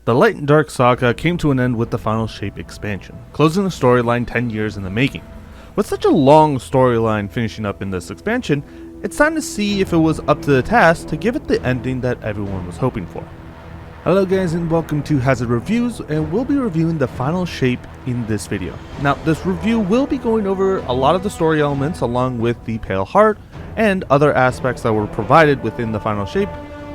The Light and Dark saga came to an end with the Final Shape expansion, closing a storyline 10 years in the making. With such a long storyline finishing up in this expansion, it's time to see if it was up to the task to give it the ending that everyone was hoping for. Hello guys and welcome to HZRD Reviews, and we'll be reviewing the Final Shape in this video. Now this review will be going over a lot of the story elements along with the Pale Heart and other aspects that were provided within the Final Shape,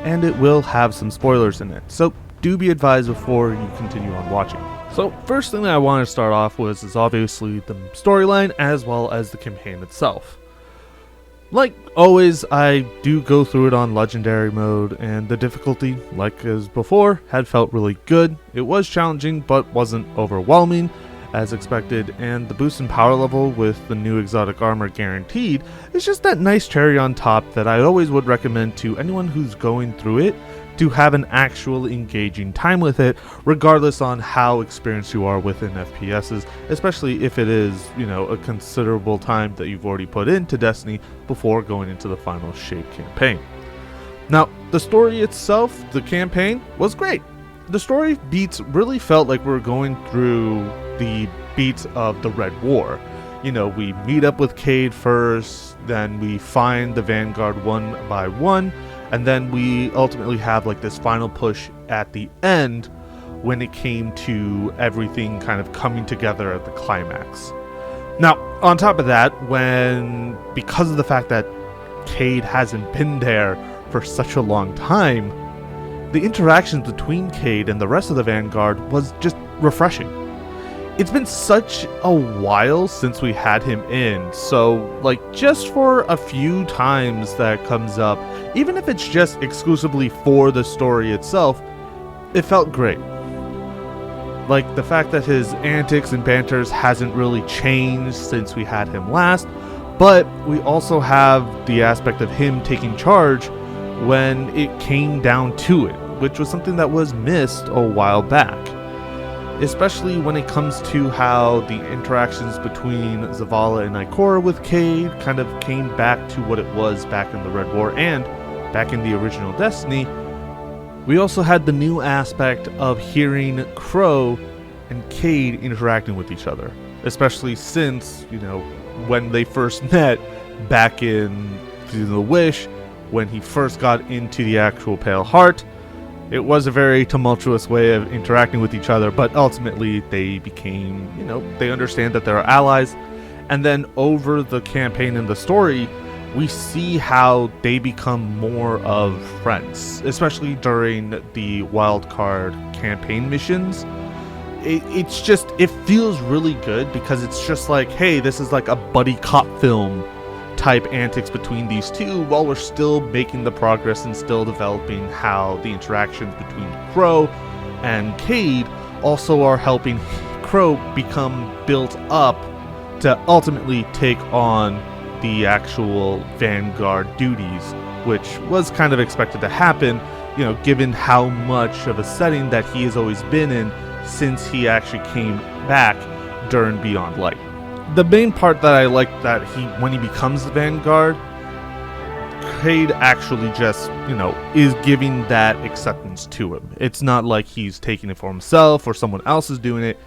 and it will have some spoilers in it, so do be advised before you continue on watching. So first thing that I want to start off with is obviously the storyline as well as the campaign itself. Like always, I do go through it on legendary mode, and the difficulty, like as before, had felt really good. It was challenging but wasn't overwhelming as expected, and the boost in power level with the new exotic armor guaranteed is just that nice cherry on top that I always would recommend to anyone who's going through it to have an actual engaging time with it, regardless on how experienced you are within FPSs, especially if it is, a considerable time that you've already put into Destiny before going into the Final Shape campaign. Now, the story itself, the campaign, was great. The story beats really felt like we were going through the beats of the Red War. We meet up with Cayde first, then we find the Vanguard one by one, and then we ultimately have like this final push at the end when it came to everything kind of coming together at the climax. Now, on top of that, because of the fact that Cayde hasn't been there for such a long time, the interactions between Cayde and the rest of the Vanguard was just refreshing. It's been such a while since we had him in, so just for a few times that comes up, even if it's just exclusively for the story itself, it felt great. Like the fact that his antics and banters hasn't really changed since we had him last, but we also have the aspect of him taking charge when it came down to it, which was something that was missed a while back. Especially when it comes to how the interactions between Zavala and Ikora with Cayde kind of came back to what it was back in the Red War and back in the original Destiny. We also had the new aspect of hearing Crow and Cayde interacting with each other, especially since, when they first met back in the Wish, when he first got into the actual Pale Heart. It was a very tumultuous way of interacting with each other, but ultimately they became, they understand that they're allies. And then over the campaign and the story, we see how they become more of friends, especially during the wildcard campaign missions. It feels really good because it's just like, hey, this is like a buddy cop film type antics between these two, while we're still making the progress and still developing how the interactions between Crow and Cayde also are helping Crow become built up to ultimately take on the actual Vanguard duties, which was kind of expected to happen, given how much of a setting that he has always been in since he actually came back during Beyond Light. The main part that I like that when he becomes the Vanguard, Cayde actually just, is giving that acceptance to him. It's not like he's taking it for himself or someone else is doing it.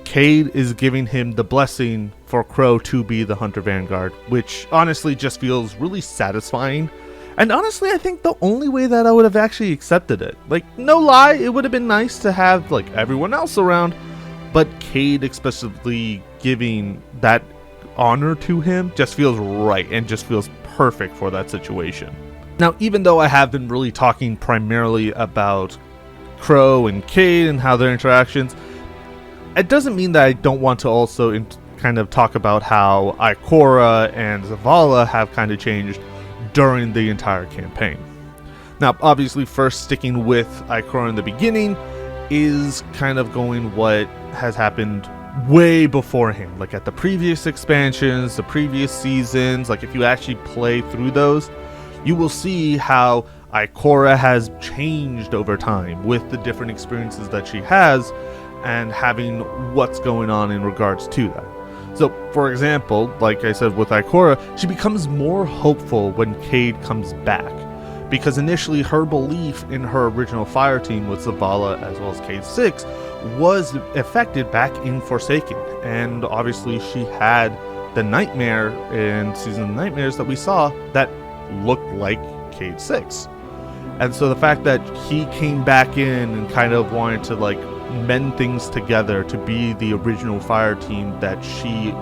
Cayde is giving him the blessing for Crow to be the Hunter Vanguard, which honestly just feels really satisfying. And honestly, I think the only way that I would have actually accepted it. No lie, it would have been nice to have, everyone else around, but Cayde explicitly giving that honor to him just feels right and just feels perfect for that situation. Now, even though I have been really talking primarily about Crow and Cayde and how their interactions, it doesn't mean that I don't want to also kind of talk about how Ikora and Zavala have kind of changed during the entire campaign. Now, obviously, first sticking with Ikora in the beginning is kind of going what has happened way beforehand, at the previous expansions, the previous seasons. If you actually play through those, you will see how Ikora has changed over time with the different experiences that she has and having what's going on in regards to that. So, for example, like I said with Ikora, she becomes more hopeful when Cayde comes back, because initially her belief in her original fire team with Zavala as well as Cayde 6 was affected back in Forsaken, and obviously she had the nightmare in Season of Nightmares that we saw that looked like Cayde 6. And so the fact that he came back in and kind of wanted to like mend things together to be the original fire team that she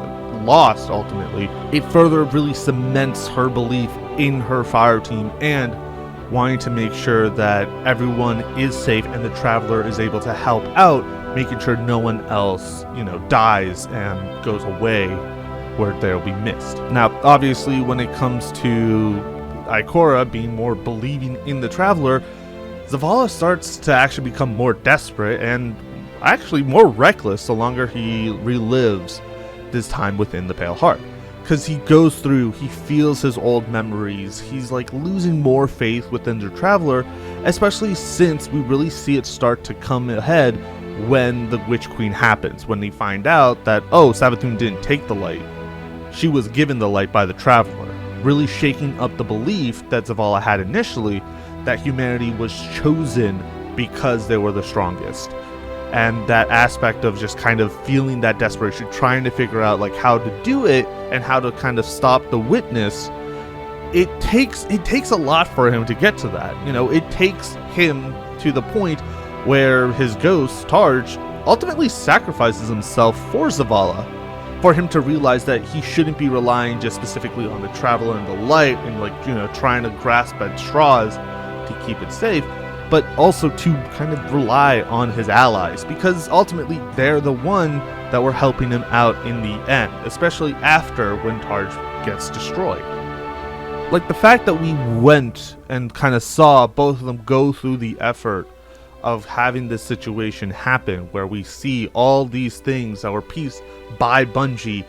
lost ultimately, it further really cements her belief in her fire team and wanting to make sure that everyone is safe and the Traveler is able to help out, making sure no one else, dies and goes away where they'll be missed. Now, obviously, when it comes to Ikora being more believing in the Traveler, Zavala starts to actually become more desperate and actually more reckless the longer he relives this time within the Pale Heart. Because he goes through, he feels his old memories, he's like losing more faith within the Traveler, especially since we really see it start to come ahead when the Witch Queen happens, when they find out that, oh, Savathun didn't take the light, she was given the light by the Traveler, really shaking up the belief that Zavala had initially that humanity was chosen because they were the strongest. And that aspect of just kind of feeling that desperation, trying to figure out like how to do it and how to kind of stop the witness, it takes a lot for him to get to that. It takes him to the point where his ghost, Tarj, ultimately sacrifices himself for Zavala, for him to realize that he shouldn't be relying just specifically on the Traveler and the light and trying to grasp at straws to keep it safe, but also to kind of rely on his allies, because ultimately they're the one that were helping him out in the end, especially after when Tarj gets destroyed. Like the fact that we went and kind of saw both of them go through the effort of having this situation happen, where we see all these things that were pieced by Bungie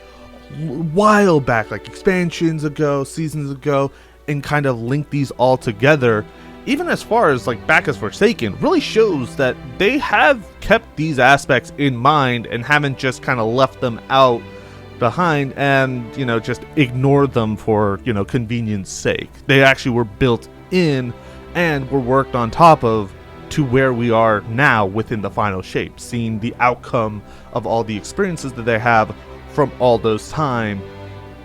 a while back, like expansions ago, seasons ago, and kind of link these all together, even as far as like back as Forsaken, really shows that they have kept these aspects in mind and haven't just kind of left them out behind and just ignored them for convenience sake. They actually were built in and were worked on top of to where we are now within the final shape, seeing the outcome of all the experiences that they have from all those time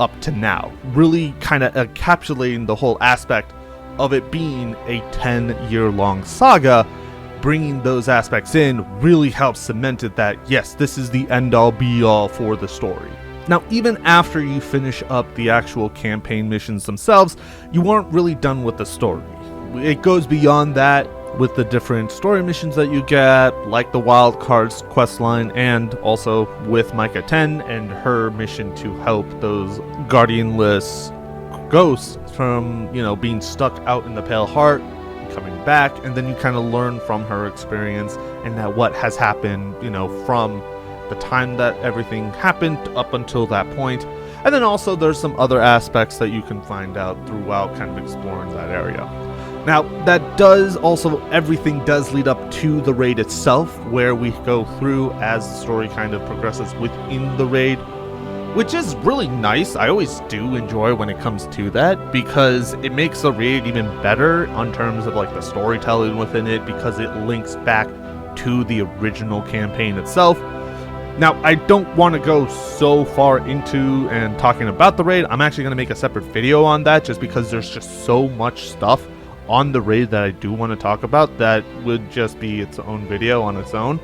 up to now, really kind of encapsulating the whole aspect of it being a 10-year-long saga. Bringing those aspects in really helps cement it that yes, this is the end-all be-all for the story. Now, even after you finish up the actual campaign missions themselves, you aren't really done with the story. It goes beyond that with the different story missions that you get, like the Wild Cards questline, and also with Micah 10 and her mission to help those guardianless ghosts from, being stuck out in the Pale Heart, coming back, and then you kind of learn from her experience and that what has happened, from the time that everything happened up until that point. And then also there's some other aspects that you can find out throughout kind of exploring that area. Now, that does also, everything does lead up to the raid itself, where we go through as the story kind of progresses within the raid, which is really nice. I always do enjoy when it comes to that, because it makes the raid even better in terms of like the storytelling within it, because it links back to the original campaign itself. Now, I don't want to go so far into and talking about the raid. I'm actually going to make a separate video on that, just because there's just so much stuff on the raid that I do want to talk about that would just be its own video on its own.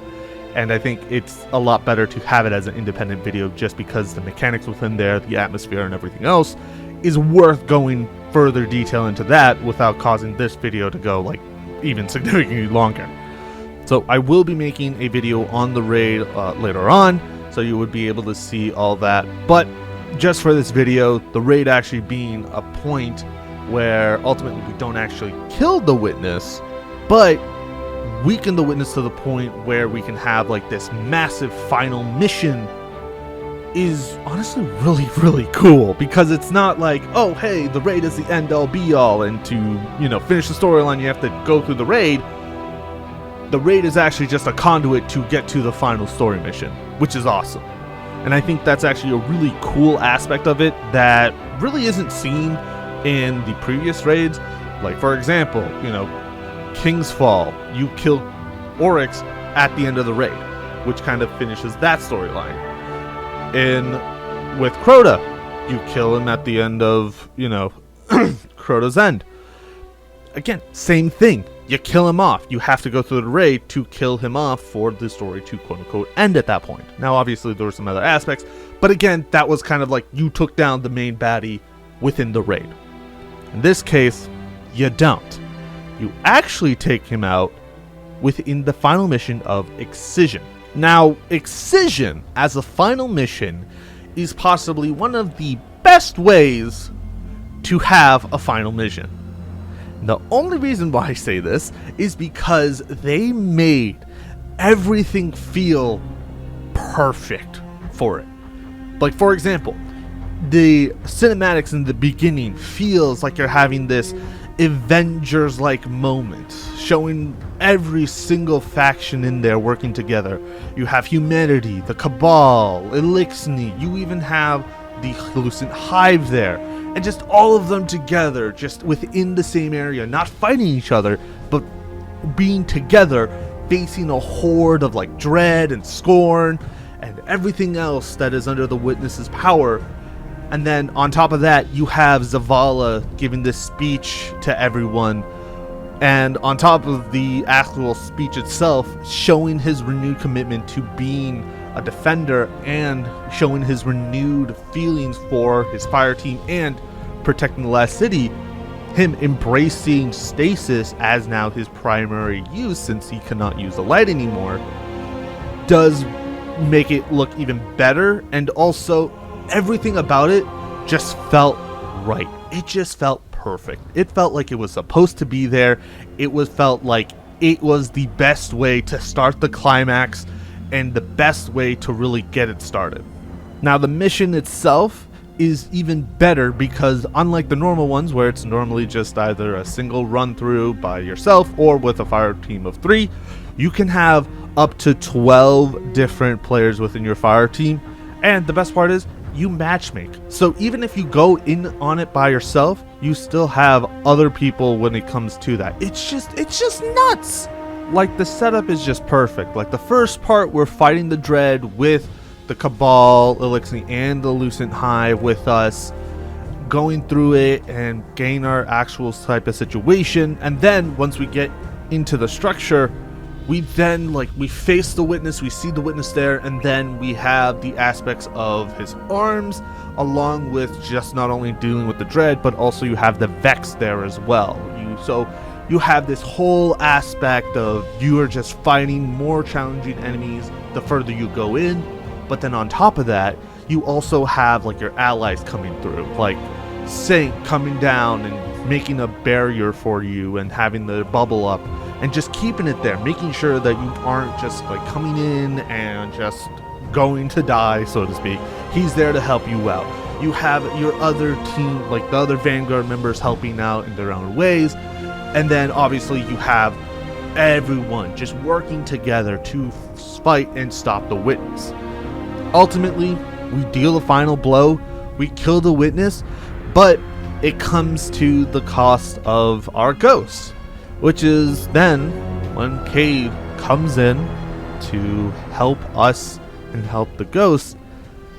And I think it's a lot better to have it as an independent video, just because the mechanics within there, the atmosphere and everything else is worth going further detail into that without causing this video to go like even significantly longer. So I will be making a video on the raid later on, so you would be able to see all that. But just for this video, the raid actually being a point where ultimately we don't actually kill the witness, but weaken the witness to the point where we can have like this massive final mission, is honestly really, really cool. Because it's not like, oh hey, the raid is the end all be all, and to finish the storyline you have to go through the raid. The raid is actually just a conduit to get to the final story mission, which is awesome. And I think that's actually a really cool aspect of it that really isn't seen in the previous raids, Like, for example, King's Fall, you kill Oryx at the end of the raid, which kind of finishes that storyline. With Crota, you kill him at the end of, Crota's End. Again, same thing. You kill him off. You have to go through the raid to kill him off for the story to quote-unquote end at that point. Now, obviously, there were some other aspects, but again, that was kind of like you took down the main baddie within the raid. In this case, you don't. You actually take him out within the final mission of Excision. Now, Excision as a final mission is possibly one of the best ways to have a final mission. The only reason why I say this is because they made everything feel perfect for it. Like, for example, the cinematics in the beginning feels like you're having this Avengers-like moment, showing every single faction in there working together. You have humanity, the Cabal, Elixni, you even have the Hallucinant Hive there, and just all of them together, just within the same area, not fighting each other, but being together, facing a horde of like dread and scorn, and everything else that is under the Witness's power. And then on top of that, you have Zavala giving this speech to everyone. And on top of the actual speech itself, showing his renewed commitment to being a defender and showing his renewed feelings for his fire team and protecting the last city. Him embracing stasis as now his primary use, since he cannot use the light anymore, does make it look even better. And also, everything about it just felt right. It just felt perfect. It felt like it was supposed to be there. Felt like it was the best way to start the climax and the best way to really get it started. Now, the mission itself is even better because unlike the normal ones where it's normally just either a single run through by yourself or with a fire team of 3, you can have up to 12 different players within your fire team. And the best part is, you matchmake. So even if you go in on it by yourself, you still have other people when it comes to that. It's just nuts. Like, the setup is just perfect. Like, the first part, we're fighting the Dread with the Cabal, Elixni, and the Lucent Hive with us, going through it and gain our actual type of situation. And then once we get into the structure, we then we face the Witness, we see the Witness there, and then we have the aspects of his arms, along with just not only dealing with the Dread, but also you have the Vex there as well. So you have this whole aspect of you are just fighting more challenging enemies the further you go in, but then on top of that, you also have your allies coming through, like Saint coming down and making a barrier for you and having the bubble up and just keeping it there, making sure that you aren't just coming in and just going to die, so to speak. He's there to help you out. You have your other team, the other Vanguard members, helping out in their own ways. And then obviously you have everyone just working together to fight and stop the Witness. Ultimately, we deal the final blow, we kill the Witness, but it comes to the cost of our ghost, which is then when Cayde comes in to help us and help the ghost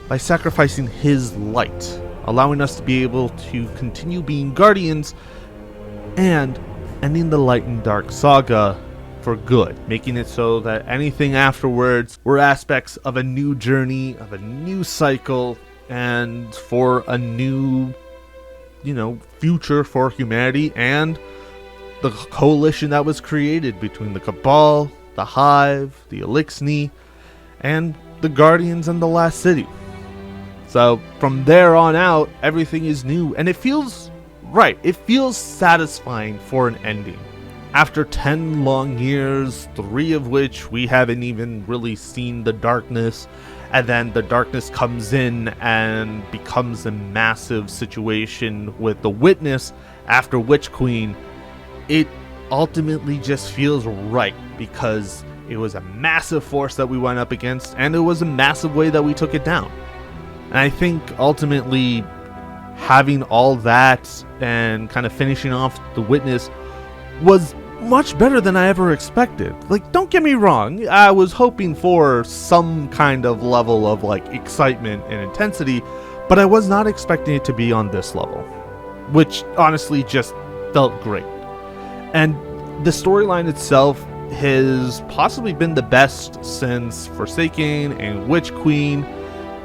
by sacrificing his light, allowing us to be able to continue being guardians and ending the Light and Dark saga for good, making it so that anything afterwards were aspects of a new journey, of a new cycle, and for a new, future for humanity and the coalition that was created between the Cabal, the Hive, the Elixni, and the Guardians and the Last City. So from there on out, everything is new, and it feels right. It feels satisfying for an ending. After 10 long years, 3 of which we haven't even really seen the darkness, and then the darkness comes in and becomes a massive situation with the Witness after Witch Queen, it ultimately just feels right because it was a massive force that we went up against, and it was a massive way that we took it down. And I think ultimately having all that and kind of finishing off the witness was much better than I ever expected. Like, don't get me wrong, I was hoping for some kind of level of like excitement and intensity, but I was not expecting it to be on this level, which honestly just felt great. And the storyline itself has possibly been the best since Forsaken and Witch Queen,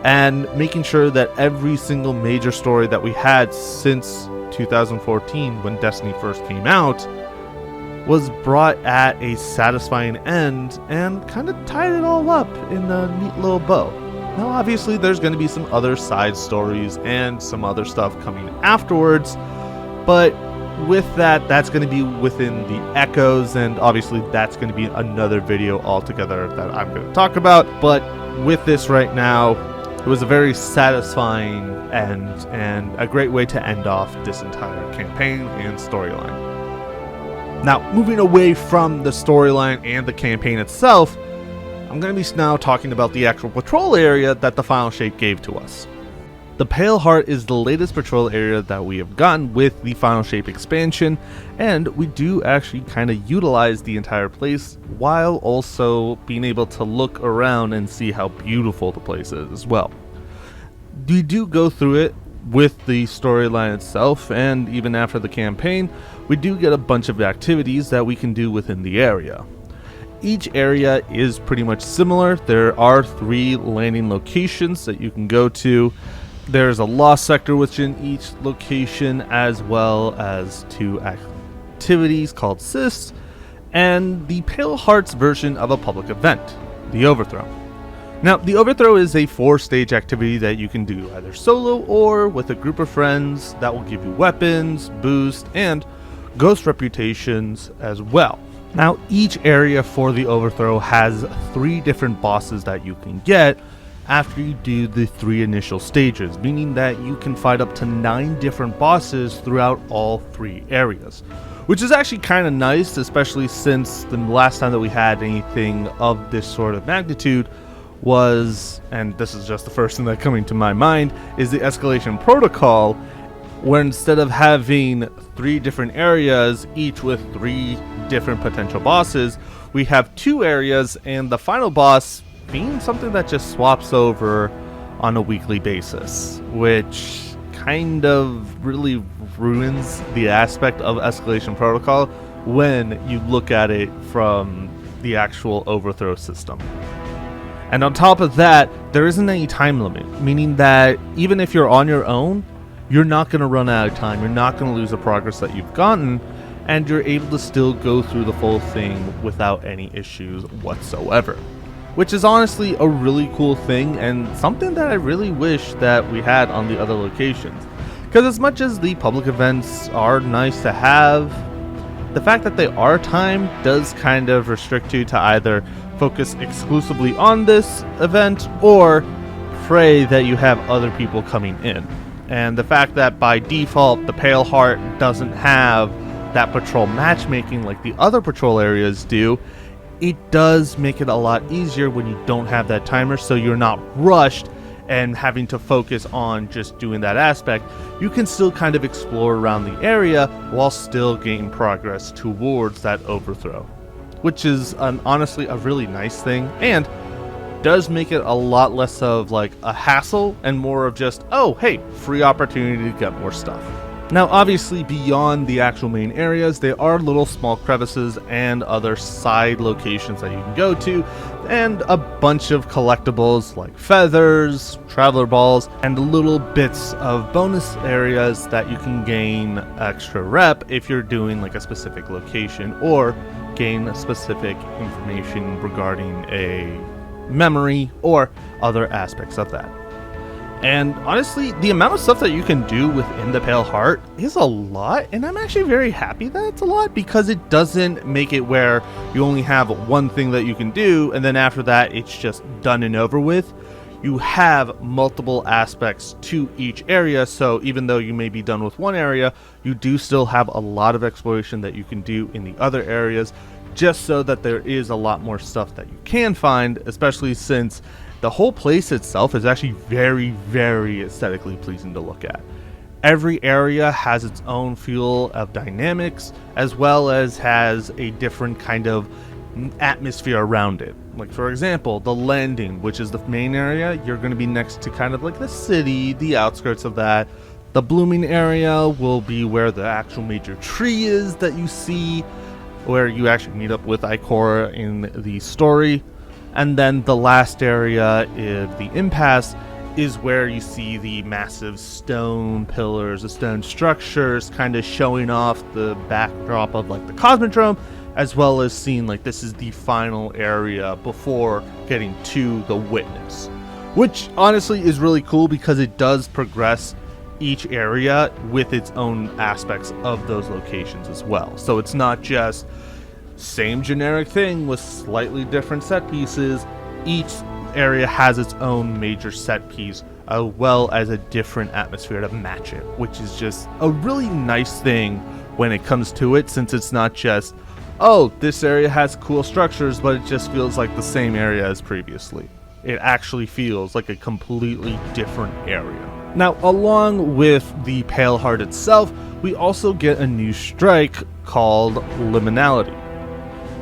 and making sure that every single major story that we had since 2014 when Destiny first came out was brought at a satisfying end and kind of tied it all up in a neat little bow. Now obviously there's going to be some other side stories and some other stuff coming afterwards, but with that, that's going to be within the echoes, and obviously that's going to be another video altogether that I'm going to talk about. But with this right now, it was a very satisfying end and a great way to end off this entire campaign and storyline. Now, moving away from the storyline and the campaign itself, I'm going to be now talking about the actual patrol area that the Final Shape gave to us. The Pale Heart is the latest patrol area that we have gotten with the Final Shape expansion, and we do actually kind of utilize the entire place while also being able to look around and see how beautiful the place is as well. We do go through it with the storyline itself, and even after the campaign, we do get a bunch of activities that we can do within the area. Each area is pretty much similar. There are 3 landing locations that you can go to. There's a lost sector within each location, as well as 2 activities called cysts, and the Pale Heart's version of a public event, the Overthrow. Now, the Overthrow is a 4-stage activity that you can do either solo or with a group of friends that will give you weapons, boost, and ghost reputations as well. Now, each area for the Overthrow has 3 different bosses that you can get after you do the 3 initial stages, meaning that you can fight up to 9 different bosses throughout all 3 areas, which is actually kind of nice, especially since the last time that we had anything of this sort of magnitude was, and this is just the first thing that's coming to my mind, is the Escalation Protocol, where instead of having 3 different areas, each with 3 different potential bosses, we have 2 areas, and the final boss being something that just swaps over on a weekly basis, which kind of really ruins the aspect of Escalation Protocol when you look at it from the actual Overthrow system. And on top of that, there isn't any time limit, meaning that even if you're on your own, you're not going to run out of time, you're not going to lose the progress that you've gotten, and you're able to still go through the full thing without any issues whatsoever. Which is honestly a really cool thing, and something that I really wish that we had on the other locations. Because as much as the public events are nice to have, the fact that they are timed does kind of restrict you to either focus exclusively on this event or pray that you have other people coming in. And the fact that by default the Pale Heart doesn't have that patrol matchmaking like the other patrol areas do, it does make it a lot easier when you don't have that timer, so you're not rushed and having to focus on just doing that aspect. You can still kind of explore around the area while still gaining progress towards that Overthrow, which is honestly a really nice thing, and does make it a lot less of like a hassle and more of just, oh hey, free opportunity to get more stuff. Now obviously beyond the actual main areas, there are little small crevices and other side locations that you can go to, and a bunch of collectibles like feathers, traveler balls, and little bits of bonus areas that you can gain extra rep if you're doing like a specific location or gain specific information regarding a memory or other aspects of that. And honestly, the amount of stuff that you can do within the Pale Heart is a lot, and I'm actually very happy that it's a lot, because it doesn't make it where you only have one thing that you can do and then after that it's just done and over with. You have multiple aspects to each area, so even though you may be done with one area, you do still have a lot of exploration that you can do in the other areas, just so that there is a lot more stuff that you can find, especially since the whole place itself is actually very, very aesthetically pleasing to look at. every area has its own feel of dynamics, as well as has a different kind of atmosphere around it. Like, for example, the landing, which is the main area, you're going to be next to kind of like the city, the outskirts of that. The blooming area will be where the actual major tree is that you see, where you actually meet up with Ikora in the story. And then the last area, the impasse, is where you see the massive stone pillars, the stone structures, kind of showing off the backdrop of like the Cosmodrome, as well as seeing like this is the final area before getting to the Witness, which honestly is really cool because it does progress each area with its own aspects of those locations as well. So it's not just same generic thing with slightly different set pieces. Each area has its own major set piece, as well as a different atmosphere to match it, which is just a really nice thing when it comes to it, since it's not just, oh, this area has cool structures, but it just feels like the same area as previously. It actually feels like a completely different area. Now, along with the Pale Heart itself, we also get a new strike called Liminality.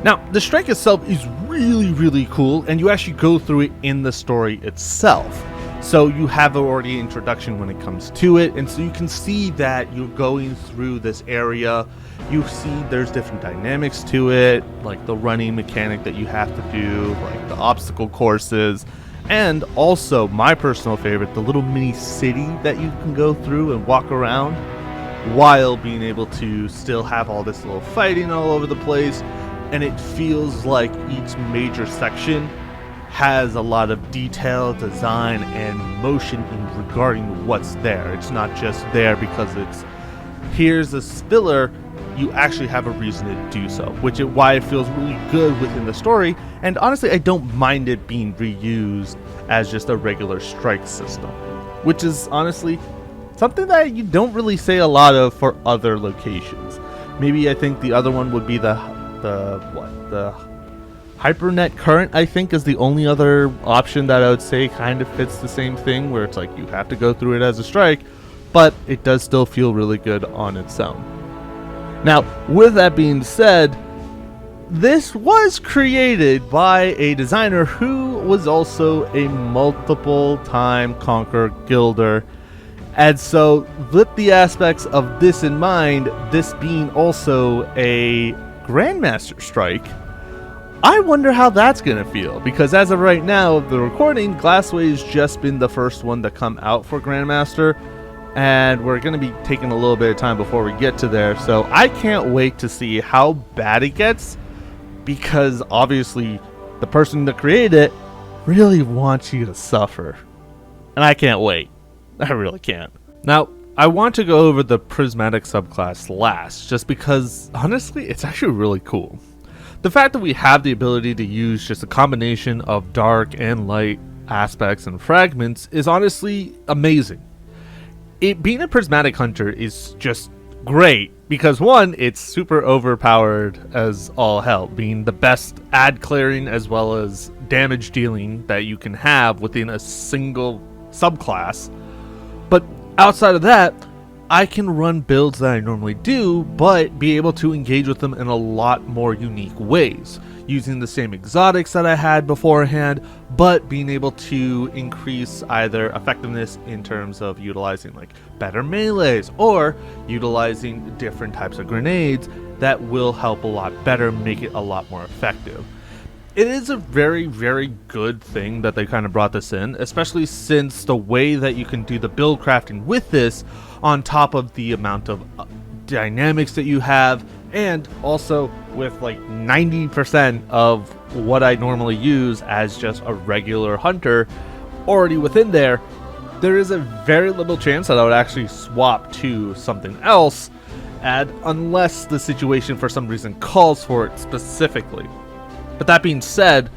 Now, the strike itself is really cool, and you actually go through it in the story itself. So you have already an introduction when it comes to it, and so you can see that you're going through this area. You see there's different dynamics to it, like the running mechanic that you have to do, like the obstacle courses, and also my personal favorite, the little mini city that you can go through and walk around while being able to still have all this little fighting all over the place. And it feels like each major section has a lot of detail, design, and motion in regarding what's there. It's not just there because it's here's a filler. You actually have a reason to do so, which is why it feels really good within the story. And honestly, I don't mind it being reused as just a regular strike system, which is honestly something that you don't really say a lot of for other locations. Maybe I think the other one would be the Hypernet Current, I think, is the only other option that I would say kind of fits the same thing, where it's like you have to go through it as a strike, but it does still feel really good on its own. Now, with that being said, this was created by a designer who was also a multiple time Conquer Guilder. And so, with the aspects of this in mind, this being also a Grandmaster strike, I wonder how that's going to feel, because as of right now, the recording, Glassway's just been the first one to come out for Grandmaster, and we're going to be taking a little bit of time before we get to there, so I can't wait to see how bad it gets, because obviously the person that created it really wants you to suffer, and I can't wait. I really can't. Now, I want to go over the Prismatic subclass last, just because, honestly, it's actually really cool. The fact that we have the ability to use just a combination of dark and light aspects and fragments is honestly amazing. It being a Prismatic Hunter is just great, because one, it's super overpowered as all hell, being the best ad clearing as well as damage dealing that you can have within a single subclass. But outside of that, I can run builds that I normally do, but be able to engage with them in a lot more unique ways, using the same exotics that I had beforehand, but being able to increase either effectiveness in terms of utilizing like better melees, or utilizing different types of grenades that will help a lot better, make it a lot more effective. It is a very good thing that they kind of brought this in, especially since the way that you can do the build crafting with this, on top of the amount of dynamics that you have, and also with like 90% of what I normally use as just a regular hunter already within there, there is a very little chance that I would actually swap to something else, unless the situation for some reason calls for it specifically. But that being said,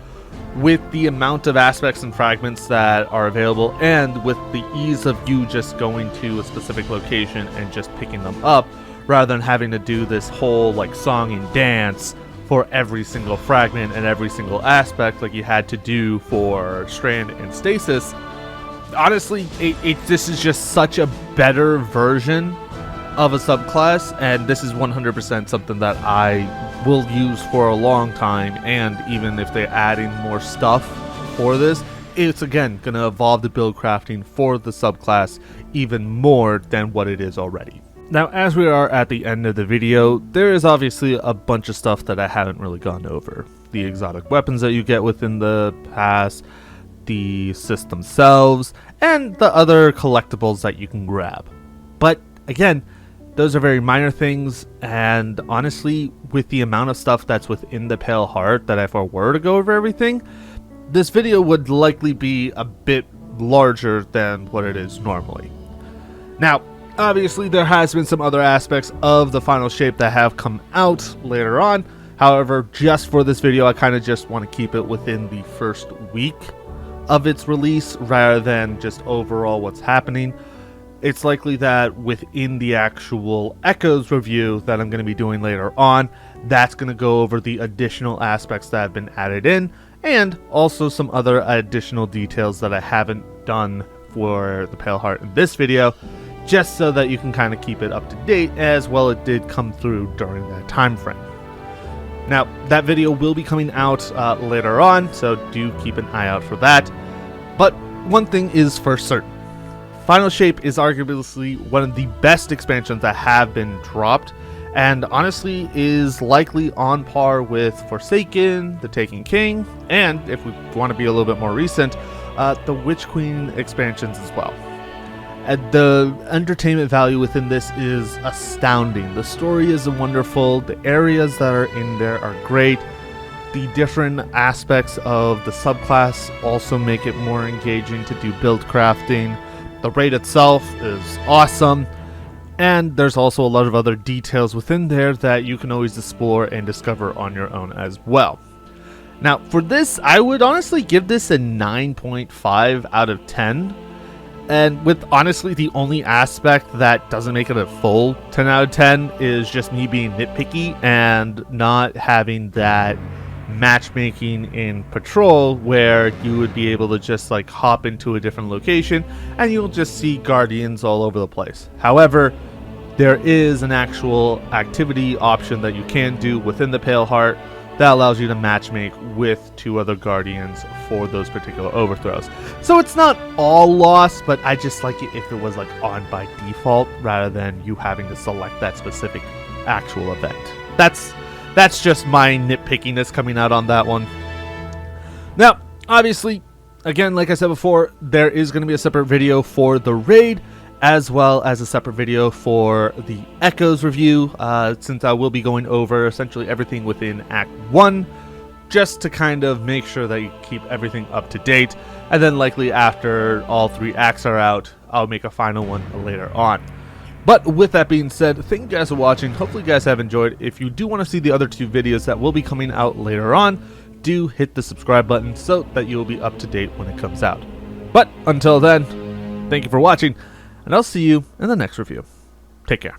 with the amount of aspects and fragments that are available, and with the ease of you just going to a specific location and just picking them up, rather than having to do this whole like song and dance for every single fragment and every single aspect like you had to do for Strand and Stasis, honestly, this is just such a better version of a subclass, and this is 100% something that I will use for a long time. And even if they're adding more stuff for this, it's again going to evolve the build crafting for the subclass even more than what it is already. Now, as we are at the end of the video, there is obviously a bunch of stuff that I haven't really gone over. The exotic weapons that you get within the pass, the system themselves, and the other collectibles that you can grab. But again, those are very minor things, and honestly, with the amount of stuff that's within the Pale Heart, that if I were to go over everything, this video would likely be a bit larger than what it is normally. Now, obviously there has been some other aspects of the final shape that have come out later on. However, just for this video, I kind of just want to keep it within the first week of its release rather than just overall what's happening. It's likely that within the actual Echoes review that I'm going to be doing later on, that's going to go over the additional aspects that have been added in, and also some other additional details that I haven't done for the Pale Heart in this video, just so that you can kind of keep it up to date, as well it did come through during that time frame. Now, that video will be coming out later on, so do keep an eye out for that. But one thing is for certain. Final Shape is arguably one of the best expansions that have been dropped, and honestly is likely on par with Forsaken, The Taken King, and, if we want to be a little bit more recent, the Witch Queen expansions as well. And the entertainment value within this is astounding. The story is wonderful, the areas that are in there are great, the different aspects of the subclass also make it more engaging to do build crafting. The raid itself is awesome, and there's also a lot of other details within there that you can always explore and discover on your own as well. Now, for this, I would honestly give this a 9.5 out of 10. And with honestly the only aspect that doesn't make it a full 10 out of 10 is just me being nitpicky and not having that matchmaking in Patrol where you would be able to just like hop into a different location and you'll just see guardians all over the place. However, there is an actual activity option that you can do within the Pale Heart that allows you to matchmake with 2 other guardians for those particular overthrows. So it's not all lost, but I just like it if it was like on by default rather than you having to select that specific actual event. That's just my nitpickiness coming out on that one. Now, obviously, again, like I said before, there is going to be a separate video for the raid, as well as a separate video for the Echoes review, since I will be going over essentially everything within Act 1, just to kind of make sure that you keep everything up to date, and then likely after all 3 acts are out, I'll make a final one later on. But with that being said, thank you guys for watching. Hopefully you guys have enjoyed. If you do want to see the other 2 videos that will be coming out later on, do hit the subscribe button so that you will be up to date when it comes out. But until then, thank you for watching, and I'll see you in the next review. Take care.